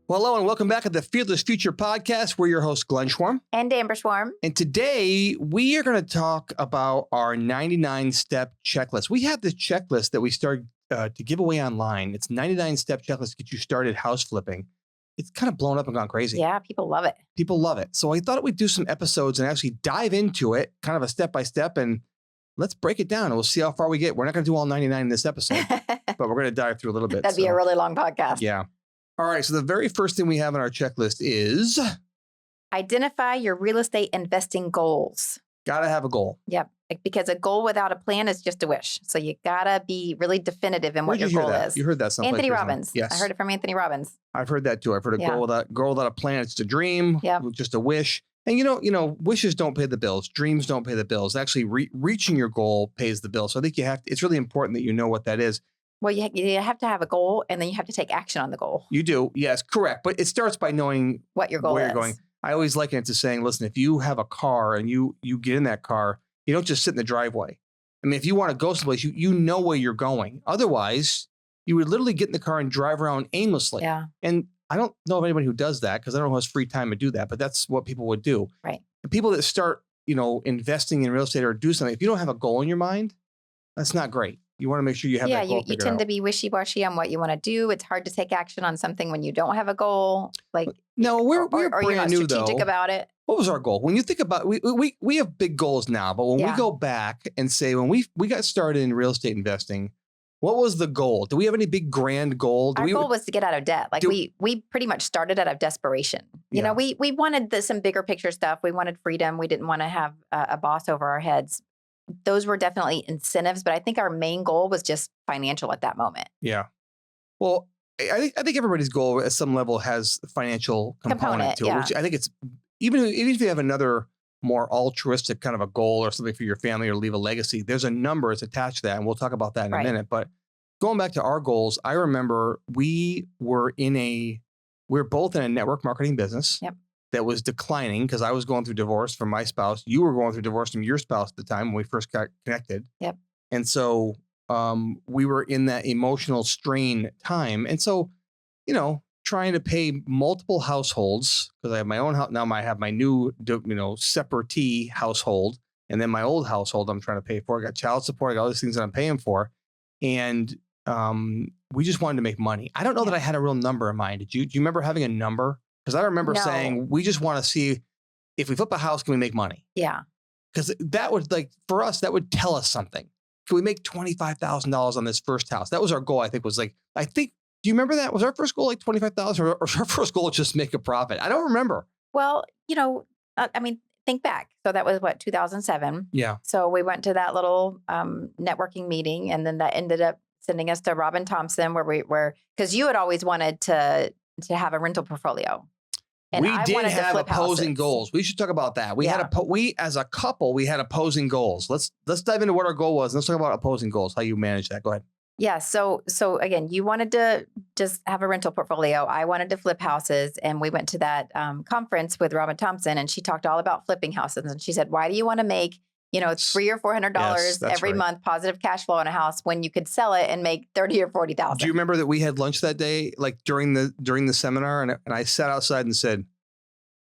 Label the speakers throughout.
Speaker 1: Well, hello and welcome back to the Fearless Future Podcast. We're your hosts, Glenn Schwarm.
Speaker 2: And Amber Schwarm.
Speaker 1: And today we are going to talk about our 99-step checklist. We have this checklist that we started to give away online. It's 99-step checklist to get you started house flipping. It's kind of blown up and gone crazy.
Speaker 2: Yeah, people love it.
Speaker 1: People love it. So I thought we'd do some episodes and actually dive into it, kind of a step-by-step, and let's break it down and we'll see how far we get. We're not going to do all 99 in this episode, but we're going to dive through a little bit.
Speaker 2: That'd be a really long podcast.
Speaker 1: Yeah. All right, so the very first thing we have on our checklist is...
Speaker 2: identify your real estate investing goals.
Speaker 1: Gotta have a goal.
Speaker 2: Yep, because a goal without a plan is just a wish. So you gotta be really definitive in what your goal is.
Speaker 1: You heard that someplace.
Speaker 2: Anthony Robbins.
Speaker 1: Yes.
Speaker 2: I heard it from Anthony Robbins.
Speaker 1: I've heard that too. I've heard a goal without a plan. It's a dream, just a wish. And you know, wishes don't pay the bills. Dreams don't pay the bills. Actually, reaching your goal pays the bill. So I think it's really important that you know what that is.
Speaker 2: Well, you have to have a goal, and then you have to take action on the goal.
Speaker 1: You do. Yes, correct. But it starts by knowing
Speaker 2: what your goal
Speaker 1: where
Speaker 2: is.
Speaker 1: You're going. I always liken it to saying, listen, if you have a car and you get in that car, you don't just sit in the driveway. I mean, if you want to go someplace, you know where you're going. Otherwise, you would literally get in the car and drive around aimlessly.
Speaker 2: Yeah.
Speaker 1: And I don't know of anybody who does that because I don't know who has free time to do that, but that's what people would do.
Speaker 2: Right.
Speaker 1: The people that start, investing in real estate or do something, if you don't have a goal in your mind, that's not great. You want to make sure you have that goal.
Speaker 2: You tend to be wishy-washy on what you want to do. It's hard to take action on something when you don't have a goal.
Speaker 1: No, we're
Speaker 2: brand
Speaker 1: new though.
Speaker 2: You're not strategic about it.
Speaker 1: What was our goal? When you think about we have big goals now, but when we go back and say when we got started in real estate investing, what was the goal? Do we have any big grand goal?
Speaker 2: Our goal was to get out of debt. We pretty much started out of desperation. You know, we wanted some bigger picture stuff. We wanted freedom. We didn't want to have a boss over our heads. Those were definitely incentives, but I think our main goal was just financial at that moment.
Speaker 1: Yeah. Well, I think everybody's goal at some level has a financial component to it, which I think it's even if you have another more altruistic kind of a goal or something for your family or leave a legacy, there's a number that's attached to that. And we'll talk about that in a minute. But going back to our goals, I remember we were both in a network marketing business.
Speaker 2: Yep.
Speaker 1: That was declining because I was going through divorce from my spouse. You were going through divorce from your spouse at the time when we first got connected.
Speaker 2: Yep.
Speaker 1: And so we were in that emotional strain time. And so, trying to pay multiple households because I have my own house. Now I have my new, separatee household. And then my old household I'm trying to pay for. I got child support. I got all these things that I'm paying for. And we just wanted to make money. I don't know that I had a real number in mind. Do you remember having a number? Because I remember saying, we just want to see if we flip a house, can we make money?
Speaker 2: Yeah.
Speaker 1: Because that would for us, that would tell us something. Can we make $25,000 on this first house? That was our goal, do you remember that? Was our first goal like $25,000 or was our first goal just make a profit? I don't remember.
Speaker 2: Well, think back. So that was 2007.
Speaker 1: Yeah.
Speaker 2: So we went to that little networking meeting and then that ended up sending us to Robin Thompson because you had always wanted to have a rental portfolio. And
Speaker 1: we did have opposing goals. We should talk about that. We as a couple, we had opposing goals. Let's dive into what our goal was. Let's talk about opposing goals, how you manage that. Go ahead.
Speaker 2: Yeah. So again, you wanted to just have a rental portfolio. I wanted to flip houses. And we went to that conference with Robin Thompson and she talked all about flipping houses. And she said, why do you want to make $300 or $400 every month positive cash flow on a house when you could sell it and make $30,000 or $40,000?
Speaker 1: Do you remember that we had lunch that day, like during the seminar, and I sat outside and said,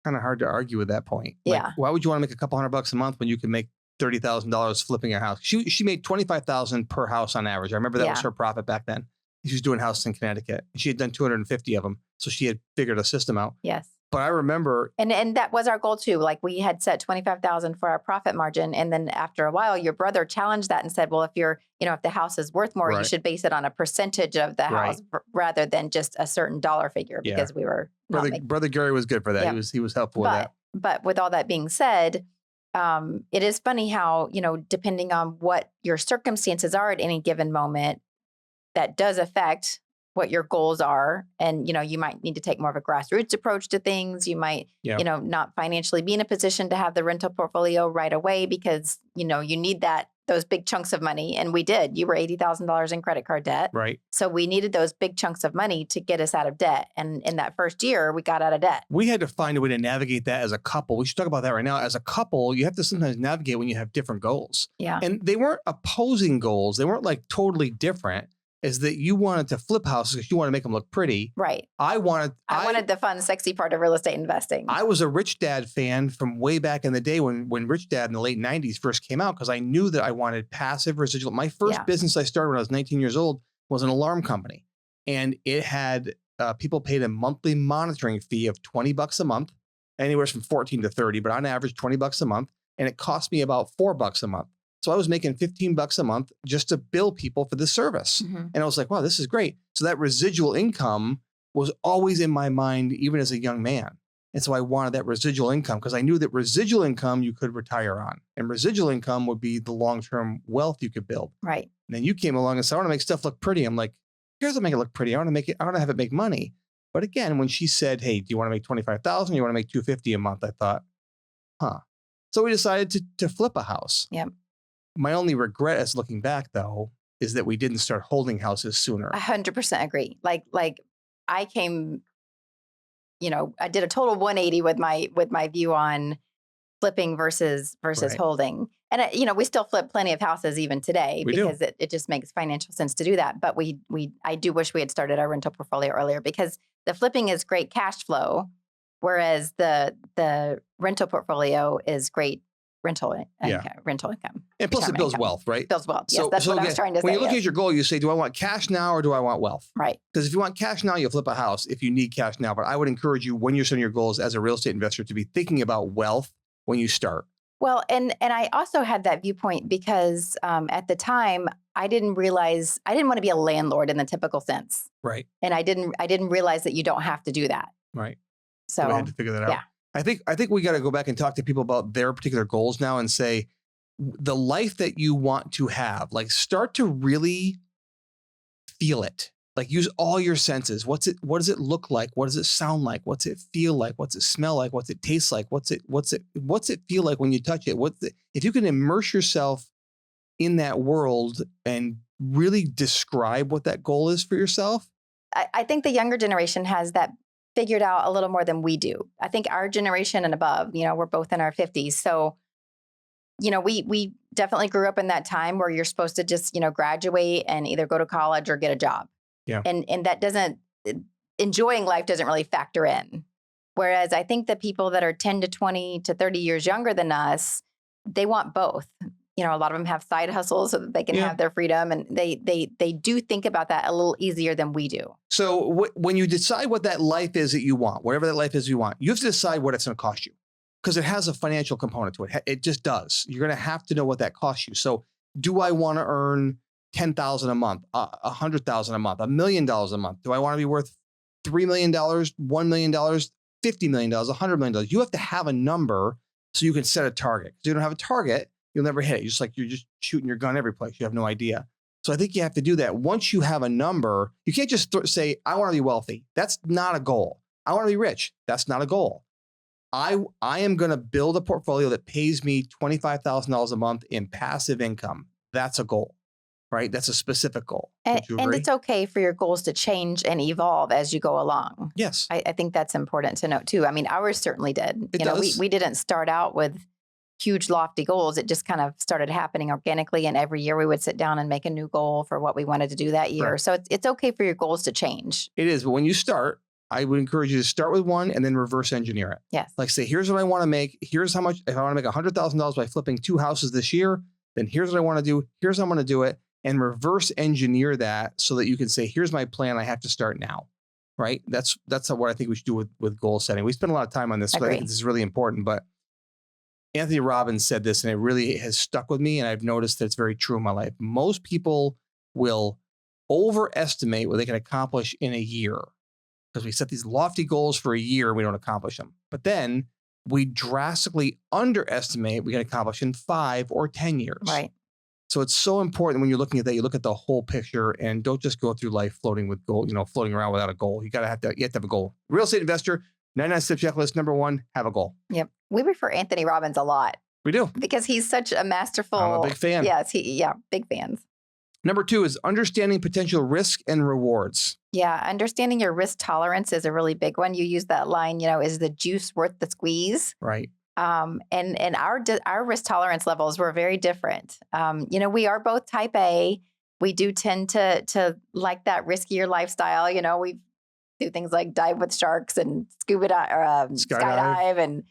Speaker 1: kind of hard to argue at that point. Why would you want to make a couple $100 a month when you can make $30,000 flipping a house? She made $25,000 per house on average. I remember that was her profit back then. She was doing houses in Connecticut. She had done 250 of them, so she had figured a system out.
Speaker 2: Yes.
Speaker 1: But I remember,
Speaker 2: and that was our goal too. Like we had set 25,000 for our profit margin, and then after a while, your brother challenged that and said, "Well, if if the house is worth more, you should base it on a percentage of the house rather than just a certain dollar figure." Because we were
Speaker 1: brother Gary was good for that. Yeah. He was helpful with that.
Speaker 2: But with all that being said, it is funny how depending on what your circumstances are at any given moment, that does affect what your goals are. And, you might need to take more of a grassroots approach to things. You might, not financially be in a position to have the rental portfolio right away because, you need those big chunks of money. And we did. You were $80,000 in credit card debt.
Speaker 1: Right.
Speaker 2: So we needed those big chunks of money to get us out of debt. And in that first year, we got out of debt.
Speaker 1: We had to find a way to navigate that as a couple. We should talk about that right now. As a couple, you have to sometimes navigate when you have different goals.
Speaker 2: Yeah.
Speaker 1: And they weren't opposing goals. They weren't like totally different. is that you wanted to flip houses because you want to make them look pretty.
Speaker 2: Right.
Speaker 1: I
Speaker 2: wanted the fun, sexy part of real estate investing.
Speaker 1: I was a Rich Dad fan from way back in the day when Rich Dad in the late 90s first came out, because I knew that I wanted passive residual. My first business I started when I was 19 years old was an alarm company. And it had people paid a monthly monitoring fee of $20 a month, anywhere from 14 to 30, but on average $20 a month. And it cost me about $4 a month. So I was making $15 a month just to bill people for the service. And I was like, wow, this is great. So that residual income was always in my mind, even as a young man. And so I wanted that residual income because I knew that residual income you could retire on, and residual income would be the long-term wealth you could build.
Speaker 2: Right.
Speaker 1: And then you came along and said, I want to make stuff look pretty. I'm like, here's how to make it look pretty. I want to have it make money. But again, when she said, hey, do you want to make 25,000? You want to make 250 a month? I thought, huh. So we decided to flip a house.
Speaker 2: Yep.
Speaker 1: My only regret as looking back, though, is that we didn't start holding houses sooner.
Speaker 2: 100% agree. Like I came, I did a total 180 with my view on flipping versus
Speaker 1: Right.
Speaker 2: holding. And we still flip plenty of houses even today because it just makes financial sense to do that. But I do wish we had started our rental portfolio earlier, because the flipping is great cash flow, whereas the rental portfolio is great rental income.
Speaker 1: And plus it builds wealth, right?
Speaker 2: Builds wealth. Yes, that's what I was trying to say.
Speaker 1: When you look at your goal, you say, do I want cash now or do I want wealth?
Speaker 2: Right.
Speaker 1: Because if you want cash now, you'll flip a house if you need cash now. But I would encourage you, when you're setting your goals as a real estate investor, to be thinking about wealth when you start.
Speaker 2: Well, and I also had that viewpoint because at the time I didn't realize I didn't want to be a landlord in the typical sense.
Speaker 1: Right.
Speaker 2: And I didn't realize that you don't have to do that.
Speaker 1: Right.
Speaker 2: So
Speaker 1: we had to figure that out.
Speaker 2: Yeah.
Speaker 1: I think we got to go back and talk to people about their particular goals now and say, the life that you want to have, like, start to really feel it. Like, use all your senses. What does it look like? What does it sound like? What's it feel like? What's it smell like? What's it taste like? What's it feel like when you touch it? If you can immerse yourself in that world and really describe what that goal is for yourself.
Speaker 2: I think the younger generation has that figured out a little more than we do. I think our generation and above, we're both in our 50s. So, we definitely grew up in that time where you're supposed to just, graduate and either go to college or get a job.
Speaker 1: Yeah.
Speaker 2: And that doesn't, enjoying life doesn't really factor in. Whereas I think the people that are 10 to 20 to 30 years younger than us, they want both. A lot of them have side hustles so that they can have their freedom, and they do think about that a little easier than we do.
Speaker 1: So when you decide what that life is that you want, whatever that life is you want, you have to decide what it's going to cost you, because it has a financial component to it. It just does. You're going to have to know what that costs you. So do I want to earn $10,000 a month, $100,000 a month, $1 million a month? Do I want to be worth $3 million, $1 million, $50 million, $100 million? You have to have a number so you can set a target. If you don't have a target, you'll never hit it. You're just shooting your gun every place. You have no idea. So I think you have to do that. Once you have a number, you can't just say, I want to be wealthy. That's not a goal. I want to be rich. That's not a goal. I am going to build a portfolio that pays me $25,000 a month in passive income. That's a goal, right? That's a specific goal.
Speaker 2: And it's okay for your goals to change and evolve as you go along.
Speaker 1: Yes.
Speaker 2: I think that's important to note too. I mean, ours certainly did.
Speaker 1: It does.
Speaker 2: We didn't start out with huge lofty goals. It just kind of started happening organically. And every year we would sit down and make a new goal for what we wanted to do that year. Right. So it's okay for your goals to change.
Speaker 1: It is. But when you start, I would encourage you to start with one and then reverse engineer it.
Speaker 2: Yes.
Speaker 1: Like, say, here's what I want to make. Here's how much. If I want to make $100,000 by flipping 2 houses this year, then here's what I want to do. Here's how I'm going to do it. And reverse engineer that so that you can say, here's my plan. I have to start now. Right. That's what I think we should do with goal setting. We spend a lot of time on this, but I think this is really important. But Anthony Robbins said this, and it really has stuck with me. And I've noticed that it's very true in my life. Most people will overestimate what they can accomplish in a year, because we set these lofty goals for a year and we don't accomplish them. But then we drastically underestimate what we can accomplish in 5 or 10 years.
Speaker 2: Right.
Speaker 1: So it's so important when you're looking at that, you look at the whole picture and don't just go through life floating with goal, floating around without a goal. You have to have a goal. Real estate investor, 99 step checklist. Number 1, have a goal.
Speaker 2: Yep. We refer Anthony Robbins a lot.
Speaker 1: We do.
Speaker 2: Because he's such a masterful.
Speaker 1: I'm a big fan.
Speaker 2: Yes. Big fans.
Speaker 1: Number 2 is understanding potential risk and rewards.
Speaker 2: Yeah. Understanding your risk tolerance is a really big one. You use that line, is the juice worth the squeeze?
Speaker 1: Right.
Speaker 2: And our risk tolerance levels were very different. We are both type A. we do tend to like that riskier lifestyle. We do things like dive with sharks and scuba dive or skydive, and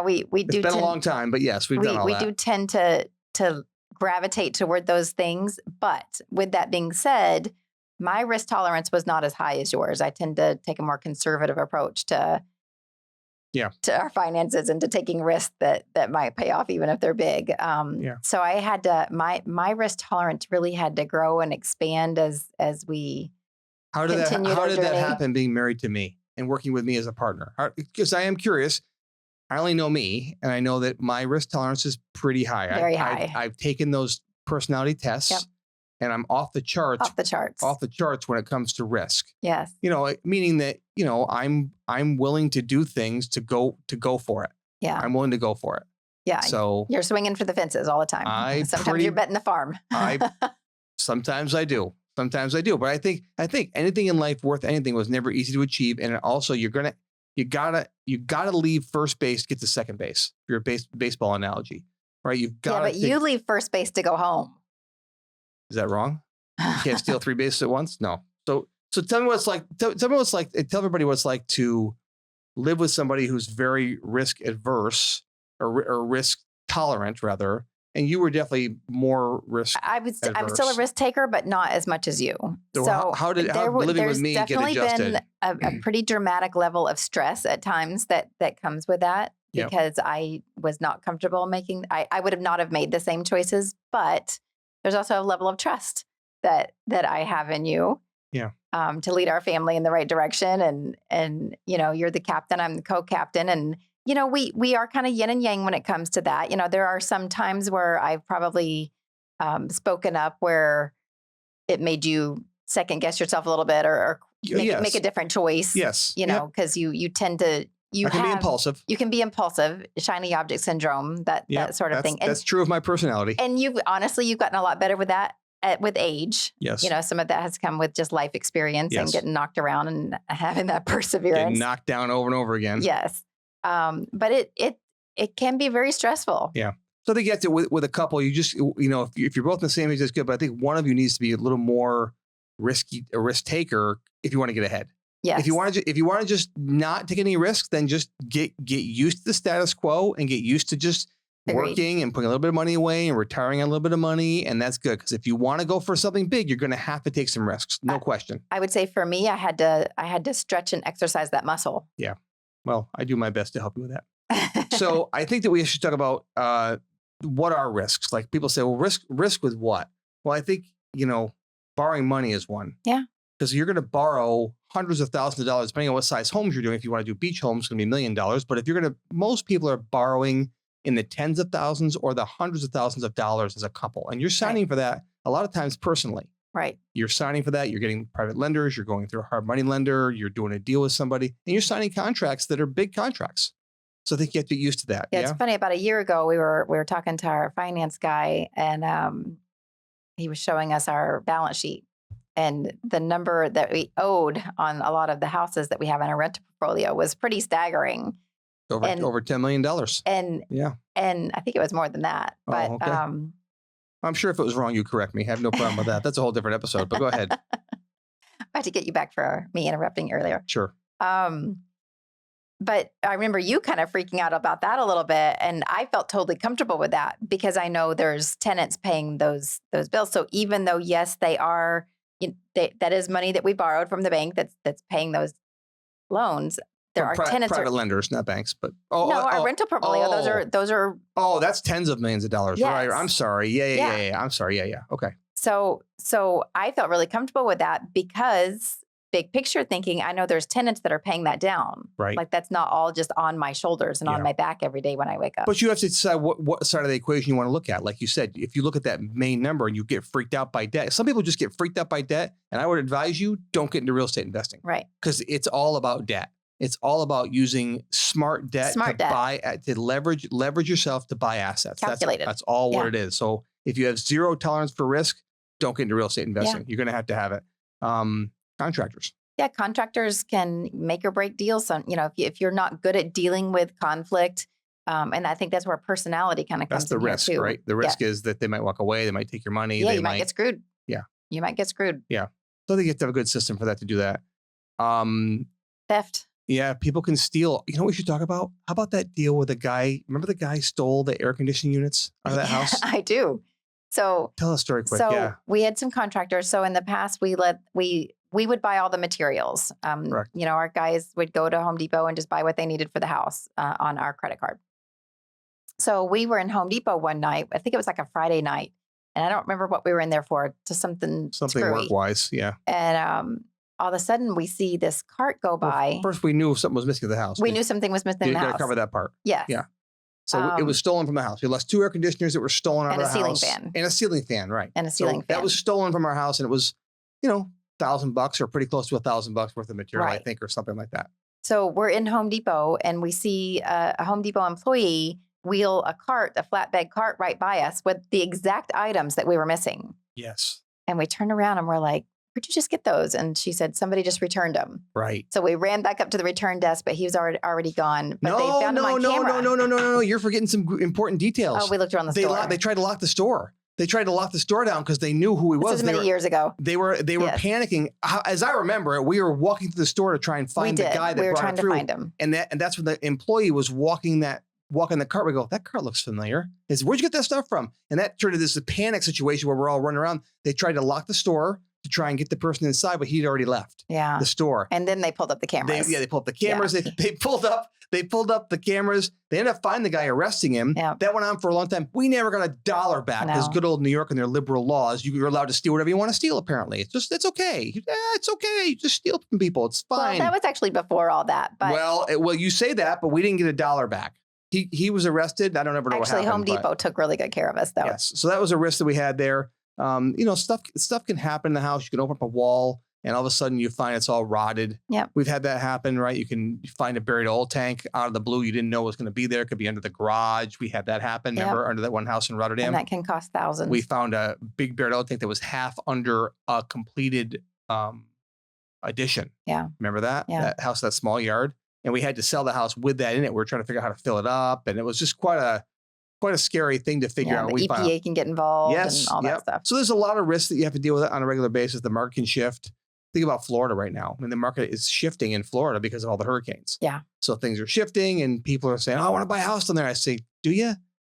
Speaker 2: we
Speaker 1: It's
Speaker 2: do
Speaker 1: been a long time, but yes, we've done all
Speaker 2: we
Speaker 1: that.
Speaker 2: do tend to gravitate toward those things. But with that being said, my risk tolerance was not as high as yours. I tend to take a more conservative approach to our finances and to taking risks that might pay off, even if they're big. So I had to, my risk tolerance really had to grow and expand as we continued our
Speaker 1: How did that
Speaker 2: journey.
Speaker 1: happen being married to me and working with me as a partner? Because I am curious. I only know me, and I know that my risk tolerance is pretty high.
Speaker 2: Very high.
Speaker 1: I've taken those personality tests.
Speaker 2: Yep.
Speaker 1: And I'm off the charts. Off the charts when it comes to risk.
Speaker 2: Yes.
Speaker 1: Meaning that I'm willing to do things to go for it.
Speaker 2: Yeah.
Speaker 1: I'm willing to go for it.
Speaker 2: Yeah.
Speaker 1: So
Speaker 2: you're swinging for the fences all the time. Sometimes you're betting the farm.
Speaker 1: Sometimes I do. But I think anything in life worth anything was never easy to achieve. And also you gotta leave first base to get to second base. Your baseball analogy, right? You've got.
Speaker 2: Yeah, but you leave first base to go home.
Speaker 1: Is that wrong? You can't steal 3 bases at once? No. So tell me what it's like. Tell everybody what it's like to live with somebody who's very risk adverse or risk tolerant, rather. And you were definitely more risk.
Speaker 2: I'm still a risk taker, but not as much as you.
Speaker 1: So how living with me get adjusted?
Speaker 2: There's definitely been a pretty dramatic level of stress at times that comes with that, because I was not comfortable making. I would have not have made the same choices, but there's also a level of trust that I have in you.
Speaker 1: Yeah.
Speaker 2: To lead our family in the right direction, and you're the captain, I'm the co-captain, and we are kind of yin and yang when it comes to that. There are some times where I've probably spoken up where it made you second guess yourself a little bit, or make a different choice.
Speaker 1: Yes.
Speaker 2: Because you tend to.
Speaker 1: I can be impulsive.
Speaker 2: You can be impulsive, shiny object syndrome, that sort of thing.
Speaker 1: That's true of my personality.
Speaker 2: And you've gotten a lot better with that with age.
Speaker 1: Yes.
Speaker 2: Some of that has come with just life experience and getting knocked around and having that perseverance.
Speaker 1: Getting knocked down over and over again.
Speaker 2: Yes. But it can be very stressful.
Speaker 1: Yeah. So they get to with a couple, you just, if you're both in the same age, that's good. But I think one of you needs to be a little more risk taker if you want to get ahead.
Speaker 2: Yes.
Speaker 1: If you want to just not take any risks, then just get used to the status quo and get used to just working and putting a little bit of money away and retiring on a little bit of money. And that's good. Because if you want to go for something big, you're going to have to take some risks. No question. I would
Speaker 2: say for me, I had to stretch and exercise that muscle.
Speaker 1: Yeah. Well, I do my best to help you with that. So I think that we should talk about what are risks. Like people say, well, risk with what? Well, I think, borrowing money is one.
Speaker 2: Yeah.
Speaker 1: Because you're going to borrow hundreds of thousands of dollars, depending on what size homes you're doing. If you want to do beach homes, it's going to be $1 million. But most people are borrowing in the tens of thousands or the hundreds of thousands of dollars as a couple. And you're signing for that a lot of times personally.
Speaker 2: Right.
Speaker 1: You're signing for that. You're getting private lenders. You're going through a hard money lender. You're doing a deal with somebody. And you're signing contracts that are big contracts. So I think you have to get used to that.
Speaker 2: Yeah, it's funny. About a year ago, we were talking to our finance guy, and he was showing us our balance sheet. And the number that we owed on a lot of the houses that we have in our rental portfolio was pretty staggering.
Speaker 1: Over $10 million.
Speaker 2: And I think it was more than that. But
Speaker 1: okay. I'm sure if it was wrong, you correct me. I have no problem with that. That's a whole different episode, but go ahead.
Speaker 2: I had to get you back for me interrupting earlier.
Speaker 1: Sure.
Speaker 2: But I remember you kind of freaking out about that a little bit. And I felt totally comfortable with that because I know there's tenants paying those bills. So even though, yes, they are, that is money that we borrowed from the bank that's paying those loans. There are tenants,
Speaker 1: private lenders, not banks, but
Speaker 2: our rental portfolio. Those are.
Speaker 1: Oh, that's tens of millions of dollars.
Speaker 2: Yes.
Speaker 1: Right. I'm sorry. Yeah. I'm sorry. Yeah. Okay.
Speaker 2: So I felt really comfortable with that because big picture thinking, I know there's tenants that are paying that down.
Speaker 1: Right.
Speaker 2: Like that's not all just on my shoulders and on my back every day when I wake up.
Speaker 1: But you have to decide what side of the equation you want to look at. Like you said, if you look at that main number and you get freaked out by debt, some people just get freaked out by debt. And I would advise you, don't get into real estate investing.
Speaker 2: Right.
Speaker 1: Because it's all about debt. It's all about using smart debt to leverage yourself to buy assets.
Speaker 2: Calculated.
Speaker 1: That's all what it is. So if you have zero tolerance for risk, don't get into real estate investing. You're going to have it. Contractors.
Speaker 2: Yeah, contractors can make or break deals. On if you're not good at dealing with conflict, and I think that's where personality kind of comes in.
Speaker 1: That's the risk,
Speaker 2: too.
Speaker 1: Right? The risk is that they might walk away. They might take your money.
Speaker 2: Yeah, you might get screwed.
Speaker 1: Yeah,
Speaker 2: you might get screwed.
Speaker 1: Yeah. So I think you have to have a good system for that to do that. Um,
Speaker 2: Theft.
Speaker 1: yeah, people can steal. You know what we should talk about? How about that deal with the guy? Remember the guy stole the air conditioning units out of that house?
Speaker 2: I do. So
Speaker 1: Tell a story quick. Yeah.
Speaker 2: we had some contractors. So in the past, we would buy all the materials.
Speaker 1: Correct.
Speaker 2: Our guys would go to Home Depot and just buy what they needed for the house on our credit card. So we were in Home Depot one night. I think it was like a Friday night, and I don't remember what we were in there for. Just something screwy.
Speaker 1: Work wise. Yeah.
Speaker 2: And all of a sudden, we see this cart go by.
Speaker 1: First, we knew something was missing at the house.
Speaker 2: We knew something was missing in the house.
Speaker 1: You got to cover that part.
Speaker 2: Yes.
Speaker 1: Yeah. So it was stolen from the house. We lost 2 air conditioners that were stolen out of the house.
Speaker 2: And a ceiling fan.
Speaker 1: And a ceiling fan, right.
Speaker 2: And a ceiling fan.
Speaker 1: That was stolen from our house, and it was, $1,000 or pretty close to $1,000 worth of material,
Speaker 2: Right.
Speaker 1: I think, or something like that.
Speaker 2: So we're in Home Depot, and we see a Home Depot employee wheel a flatbed cart right by us with the exact items that we were missing.
Speaker 1: Yes.
Speaker 2: And we turned around and we're like, where'd you just get those? And she said, somebody just returned them.
Speaker 1: Right.
Speaker 2: So we ran back up to the return desk, but he was already gone. But they found him on camera.
Speaker 1: No. You're forgetting some important details.
Speaker 2: Oh, we looked around the store.
Speaker 1: They tried to lock the store. They tried to lock the store down because they knew who he was.
Speaker 2: This was many years ago.
Speaker 1: They were
Speaker 2: Yes.
Speaker 1: panicking. As I remember it, we were walking through the store to try and find the guy that
Speaker 2: we were
Speaker 1: brought
Speaker 2: trying
Speaker 1: it
Speaker 2: to
Speaker 1: through.
Speaker 2: find him.
Speaker 1: And that's when the employee was walking the cart. We go, that cart looks familiar. He said, where'd you get that stuff from? And that turned into this panic situation where we're all running around. They tried to lock the store to try and get the person inside, but he'd already left the store.
Speaker 2: And then they pulled up the cameras.
Speaker 1: They pulled up the cameras. Yeah. They pulled up the cameras. They ended up finding the guy, arresting him.
Speaker 2: Yeah.
Speaker 1: That went on for a long time. We never got $1 back because good old New York and their liberal laws, you're allowed to steal whatever you want to steal, apparently. It's okay. It's okay. You just steal from people. It's fine.
Speaker 2: Well, that was actually before all that. But
Speaker 1: well, you say that, but we didn't get $1 back. He was arrested. I don't ever know what happened.
Speaker 2: Actually, Home Depot took really good care of us, though.
Speaker 1: Yes. So that was a risk that we had there. Stuff can happen in the house. You can open up a wall and all of a sudden you find it's all rotted.
Speaker 2: Yeah.
Speaker 1: We've had that happen, right? You can find a buried oil tank out of the blue. You didn't know was going to be there. It could be under the garage. We had that happen. Remember, under that one house in Rotterdam?
Speaker 2: And that can cost thousands.
Speaker 1: We found a big buried oil tank that was half under a completed addition.
Speaker 2: Yeah.
Speaker 1: Remember that?
Speaker 2: Yeah.
Speaker 1: That house, that small yard. And we had to sell the house with that in it. We were trying to figure out how to fill it up. And it was just quite a scary thing to figure out.
Speaker 2: The EPA can get involved and all that stuff.
Speaker 1: So there's a lot of risks that you have to deal with on a regular basis. The market can shift. Think about Florida right now. I mean, the market is shifting in Florida because of all the hurricanes.
Speaker 2: Yeah.
Speaker 1: So things are shifting and people are saying, oh, I want to buy a house down there. I say, do you?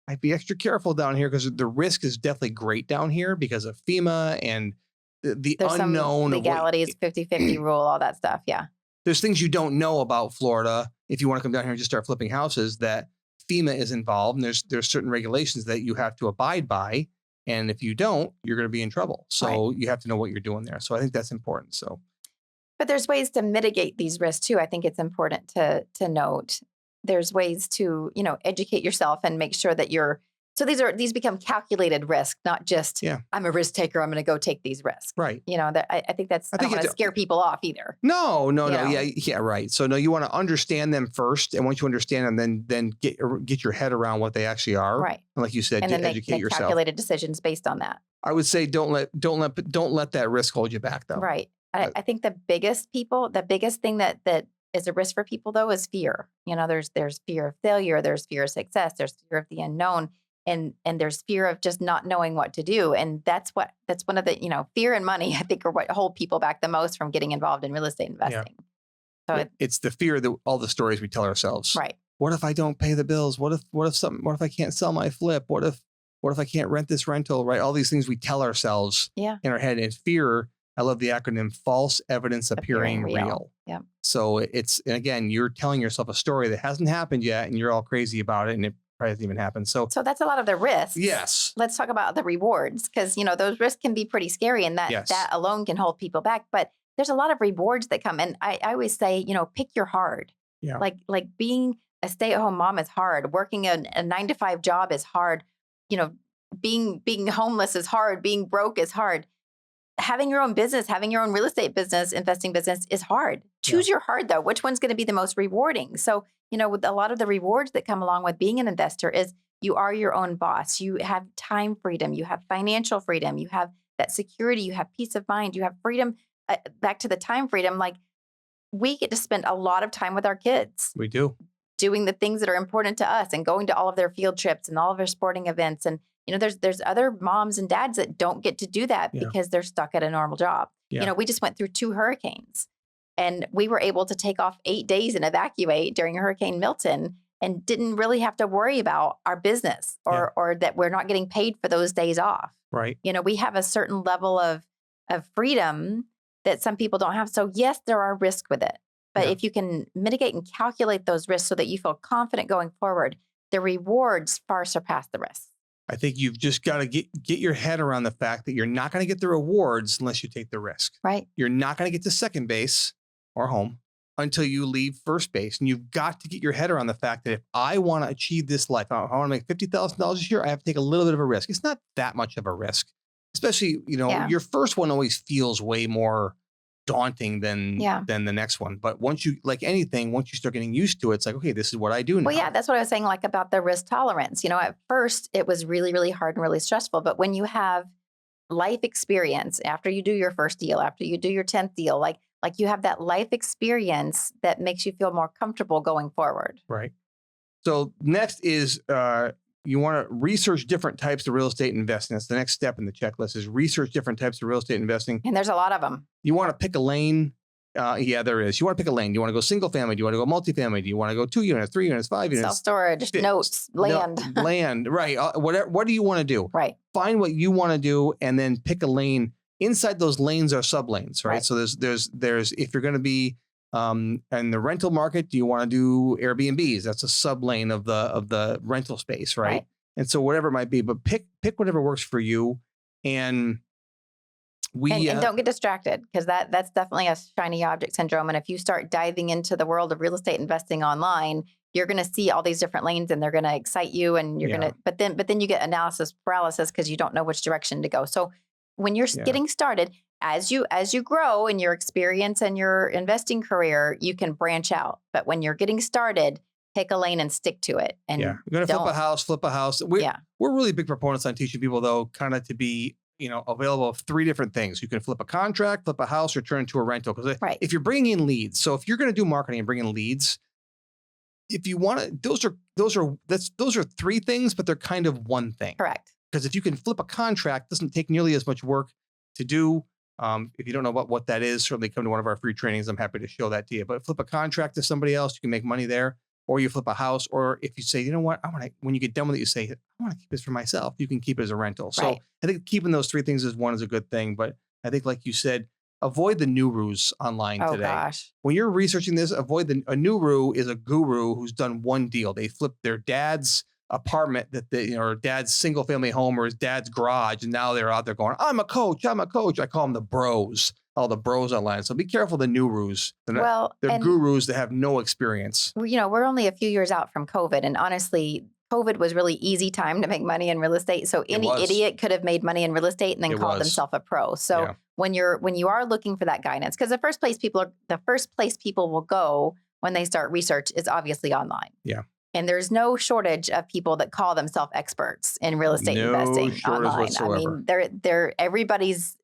Speaker 1: I'd be extra careful down here because the risk is definitely great down here because of FEMA and the
Speaker 2: There's
Speaker 1: unknown.
Speaker 2: Some legalities, 50-50 rule, all that stuff. Yeah.
Speaker 1: There's things you don't know about Florida if you want to come down here and just start flipping houses, that FEMA is involved, and there's certain regulations that you have to abide by, and if you don't, you're going to be in trouble. So you have to know what you're doing there. So I think that's important. So,
Speaker 2: but there's ways to mitigate these risks too. I think it's important to note. There's ways to educate yourself and make sure that these become calculated risk, not just I'm a risk taker, I'm going to go take these risks.
Speaker 1: Right.
Speaker 2: I think I don't want to scare people off either.
Speaker 1: No. Yeah, right. So no, you want to understand them first, and once you understand them, then get your head around what they actually are.
Speaker 2: Right.
Speaker 1: And like you said,
Speaker 2: and then
Speaker 1: educate
Speaker 2: make
Speaker 1: yourself.
Speaker 2: Calculated decisions based on that.
Speaker 1: I would say don't let that risk hold you back, though.
Speaker 2: Right. I think the biggest thing that is a risk for people though is fear. There's fear of failure, there's fear of success, there's fear of the unknown. And there's fear of just not knowing what to do. And that's one of the, fear and money, I think, are what hold people back the most from getting involved in real estate investing.
Speaker 1: Yeah. So it's the fear that all the stories we tell ourselves.
Speaker 2: Right.
Speaker 1: What if I don't pay the bills? What if I can't sell my flip? What if I can't rent this rental? Right. All these things we tell ourselves in our head. And fear, I love the acronym, false evidence appearing real.
Speaker 2: Yeah.
Speaker 1: So again, you're telling yourself a story that hasn't happened yet and you're all crazy about it. And it probably hasn't even happened. So
Speaker 2: that's a lot of the risks.
Speaker 1: Yes.
Speaker 2: Let's talk about the rewards, because those risks can be pretty scary, and that alone can hold people back. But there's a lot of rewards that come. And I always say, pick your hard.
Speaker 1: Yeah.
Speaker 2: Like being a stay-at-home mom is hard. Working a 9-to-5 job is hard. Being homeless is hard. Being broke is hard. Having your own business, having your own real estate business, investing business is hard. Choose your hard, though. Which one's going to be the most rewarding? So, with a lot of the rewards that come along with being an investor is you are your own boss. You have time freedom. You have financial freedom. You have that security. You have peace of mind. You have freedom. Back to the time freedom, like we get to spend a lot of time with our kids.
Speaker 1: We do.
Speaker 2: Doing the things that are important to us and going to all of their field trips and all of their sporting events. And there's other moms and dads that don't get to do that
Speaker 1: Yeah.
Speaker 2: because they're stuck at a normal job.
Speaker 1: Yeah.
Speaker 2: We just went through 2 hurricanes and we were able to take off 8 days and evacuate during Hurricane Milton and didn't really have to worry about our business or that we're not getting paid for those days off.
Speaker 1: Right.
Speaker 2: We have a certain level of freedom that some people don't have. So yes, there are risks with it. But if you can mitigate and calculate those risks so that you feel confident going forward, the rewards far surpass the risks.
Speaker 1: I think you've just got to get your head around the fact that you're not going to get the rewards unless you take the risk.
Speaker 2: Right.
Speaker 1: You're not going to get to second base or home until you leave first base. And you've got to get your head around the fact that if I want to achieve this life, I want to make $50,000 this year, I have to take a little bit of a risk. It's not that much of a risk, especially, your first one always feels way more daunting than the next one. But once you, like anything, once you start getting used to it, it's like, okay, this is what I do now.
Speaker 2: Well, yeah, that's what I was saying, like about the risk tolerance. At first it was really, really hard and really stressful. But when you have life experience after you do your first deal, after you do your 10th deal, like you have that life experience that makes you feel more comfortable going forward.
Speaker 1: Right. So next is you want to research different types of real estate investing. That's the next step in the checklist is research different types of real estate investing.
Speaker 2: And there's a lot of them.
Speaker 1: You want to pick a lane. Yeah, there is. You want to pick a lane. Do you want to go single family? Do you want to go multifamily? Do you want to go 2 units, 3 units, 5 units?
Speaker 2: Self-storage, notes, land.
Speaker 1: No, land, right. What do you want to do?
Speaker 2: Right.
Speaker 1: Find what you want to do and then pick a lane. Inside those lanes are sub-lanes, right? So there's if you're going to be in the rental market, do you want to do Airbnbs? That's a sub-lane of the rental space, right? And so whatever it might be, but pick whatever works for you. And and
Speaker 2: don't get distracted because that's definitely a shiny object syndrome. And if you start diving into the world of real estate investing online, you're going to see all these different lanes and they're going to excite you and you're going to, but then you get analysis paralysis because you don't know which direction to go. So when you're getting started, as you grow in your experience and your investing career, you can branch out. But when you're getting started, pick a lane and stick to it. And
Speaker 1: you're going to flip a house. We're really big proponents on teaching people though, kind of to be, available of 3 different things. You can flip a contract, flip a house, or turn into a rental. Because if you're bringing in leads, so if you're going to do marketing and bring in leads, if you want to, those are 3 things, but they're kind of one thing.
Speaker 2: Correct.
Speaker 1: Because if you can flip a contract, it doesn't take nearly as much work to do. If you don't know what that is, certainly come to one of our free trainings. I'm happy to show that to you. But flip a contract to somebody else, you can make money there. Or you flip a house, or if you say, you know what, when you get done with it, you say, I want to keep this for myself. You can keep it as a rental. So I think keeping those 3 things as one is a good thing. But I think, like you said, avoid the gurus online today.
Speaker 2: Gosh.
Speaker 1: When you're researching this, avoid a guru is a guru who's done one deal. They flipped their dad's apartment or dad's single family home or his dad's garage. And now they're out there going, I'm a coach. I call them the bros. All the bros online. So be careful the gurus. They're gurus that have no experience.
Speaker 2: We're only a few years out from COVID. And honestly, COVID was really easy time to make money in real estate. So any idiot could have made money in real estate and then called themselves a pro. So when you are looking for that guidance, because the first place people will go when they start research is obviously online.
Speaker 1: Yeah.
Speaker 2: And there's no shortage of people that call themselves experts in real estate investing online.
Speaker 1: Whatsoever.
Speaker 2: I mean, they're everybody's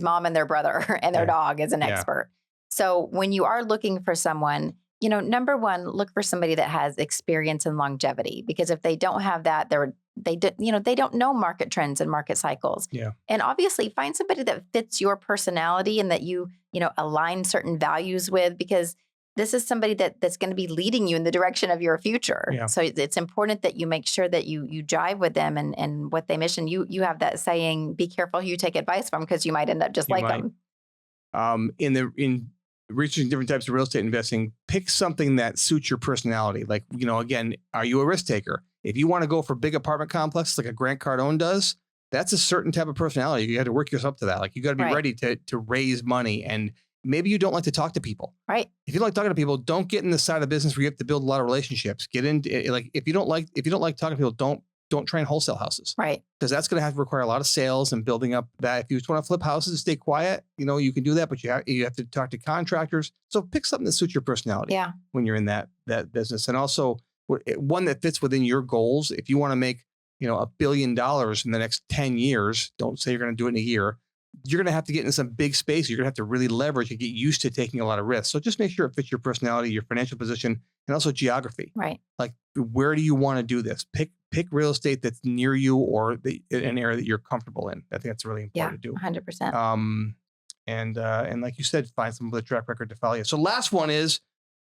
Speaker 2: mom and their brother and their dog is an expert. So when you are looking for someone, number one, look for somebody that has experience and longevity, because if they don't have that, they don't know market trends and market cycles.
Speaker 1: Yeah.
Speaker 2: And obviously find somebody that fits your personality and that you align certain values with, because this is somebody that's going to be leading you in the direction of your future.
Speaker 1: Yeah.
Speaker 2: So it's important that you make sure that you jive with them and what they mission. You have that saying, be careful who you take advice from, because you might end up just like them.
Speaker 1: In researching different types of real estate investing, pick something that suits your personality. Like, again, are you a risk taker? If you want to go for big apartment complexes like a Grant Cardone does, that's a certain type of personality. You got to work yourself to that. Like, you got to be ready to raise money. And maybe you don't like to talk to people. Right. If you don't like talking to people, don't get in the side of business where you have to build a lot of relationships. Get into if you don't like talking to people, don't try and wholesale houses. Right. Because that's going to have to require a lot of sales and building up that. If you just want to flip houses and stay quiet, you can do that, but you have to talk to contractors. So pick something that suits your personality. Yeah. When you're in that business, and also one that fits within your goals. If you want to make $1 billion in the next 10 years, don't say you're going to do it in a year. You're going to have to get into some big space. You're going to have to really leverage and get used to taking a lot of risks. So just make sure it fits your personality, your financial position, and also geography. Right. Like, where do you want to do this? pick real estate that's near you or an area that you're comfortable in. I think that's really important to do.
Speaker 2: 100%.
Speaker 1: And like you said, find someone with a track record to follow you. So last one is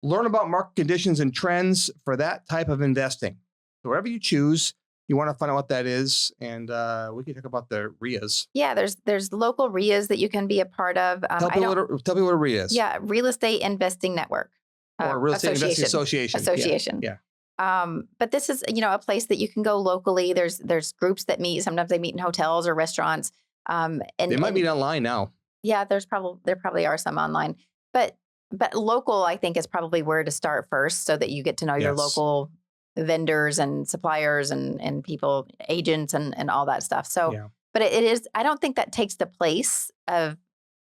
Speaker 1: learn about market conditions and trends for that type of investing. So whatever you choose, you want to find out what that is, and we can talk about the RIAs.
Speaker 2: Yeah, there's local RIAs that you can be a part of.
Speaker 1: Tell people what a RIA is.
Speaker 2: Yeah, Real Estate Investing Network.
Speaker 1: Or Real Estate Investing Association.
Speaker 2: Yeah. But this is, a place that you can go locally. There's groups that meet. Sometimes they meet in hotels or restaurants. And
Speaker 1: they might meet online now.
Speaker 2: Yeah, there probably are some online, but local, I think, is probably where to start first, so that you get to know your local vendors and suppliers and people, agents and all that stuff. So, but it is. I don't think that takes the place of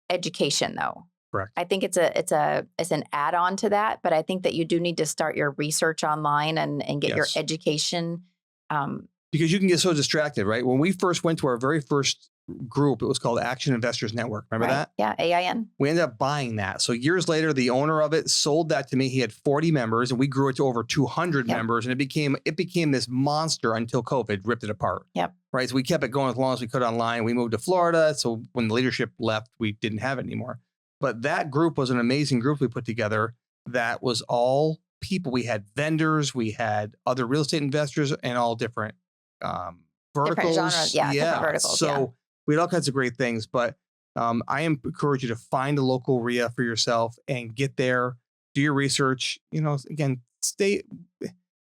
Speaker 2: education, though.
Speaker 1: Correct.
Speaker 2: I think it's an add-on to that, but I think that you do need to start your research online and get your education.
Speaker 1: Because you can get so distracted, right? When we first went to our very first group, it was called Action Investors Network. Remember that?
Speaker 2: Yeah, AIN.
Speaker 1: We ended up buying that. So years later, the owner of it sold that to me. He had 40 members, and we grew it to over 200 members, and it became this monster until COVID ripped it apart.
Speaker 2: Yep.
Speaker 1: Right. So we kept it going as long as we could online. We moved to Florida. So when the leadership left, we didn't have it anymore. But that group was an amazing group we put together. That was all people. We had vendors, we had other real estate investors, and all different verticals.
Speaker 2: Different genres. Yeah. Different verticals.
Speaker 1: So we had all kinds of great things. But I encourage you to find a local RIA for yourself and get there, do your research. Again,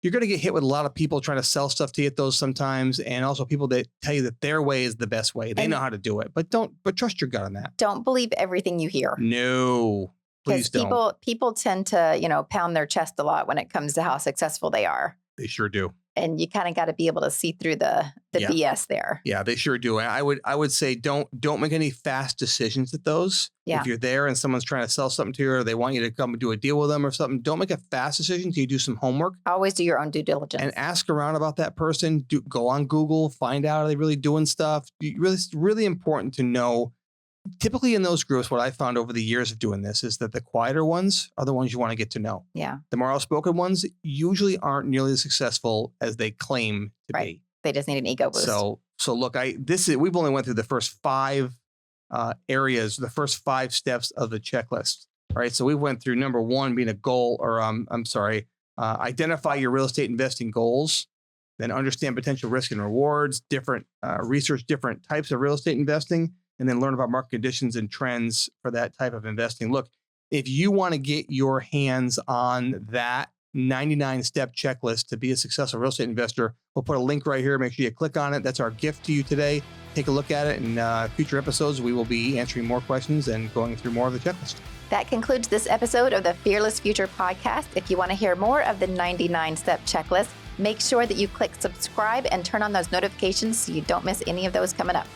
Speaker 1: you're going to get hit with a lot of people trying to sell stuff to you at those sometimes, and also people that tell you that their way is the best way. They know how to do it, but trust your gut on that.
Speaker 2: Don't believe everything you hear.
Speaker 1: No, please don't.
Speaker 2: People tend to, pound their chest a lot when it comes to how successful they are.
Speaker 1: They sure do.
Speaker 2: And you kind of got to be able to see through the BS there.
Speaker 1: Yeah, they sure do. I would say don't make any fast decisions at those.
Speaker 2: Yeah.
Speaker 1: If you're there and someone's trying to sell something to you, or they want you to come and do a deal with them or something, don't make a fast decision until you do some homework.
Speaker 2: Always do your own due diligence.
Speaker 1: And ask around about that person. Go on Google, find out, are they really doing stuff? It's really important to know. Typically in those groups, what I found over the years of doing this is that the quieter ones are the ones you want to get to know.
Speaker 2: Yeah.
Speaker 1: The more outspoken ones usually aren't nearly as successful as they claim to be.
Speaker 2: They just need an ego boost.
Speaker 1: So look, we've only went through the first 5 areas, the first 5 steps of the checklist. Right. So we went through number 1 being a goal, or identify your real estate investing goals, then understand potential risk and rewards, research different types of real estate investing, and then learn about market conditions and trends for that type of investing. Look, if you want to get your hands on that 99-step checklist to be a successful real estate investor, we'll put a link right here. Make sure you click on it. That's our gift to you today. Take a look at it. In future episodes, we will be answering more questions and going through more of the checklist.
Speaker 2: That concludes this episode of the Fearless Future podcast. If you want to hear more of the 99-step checklist, make sure that you click subscribe and turn on those notifications so you don't miss any of those coming up.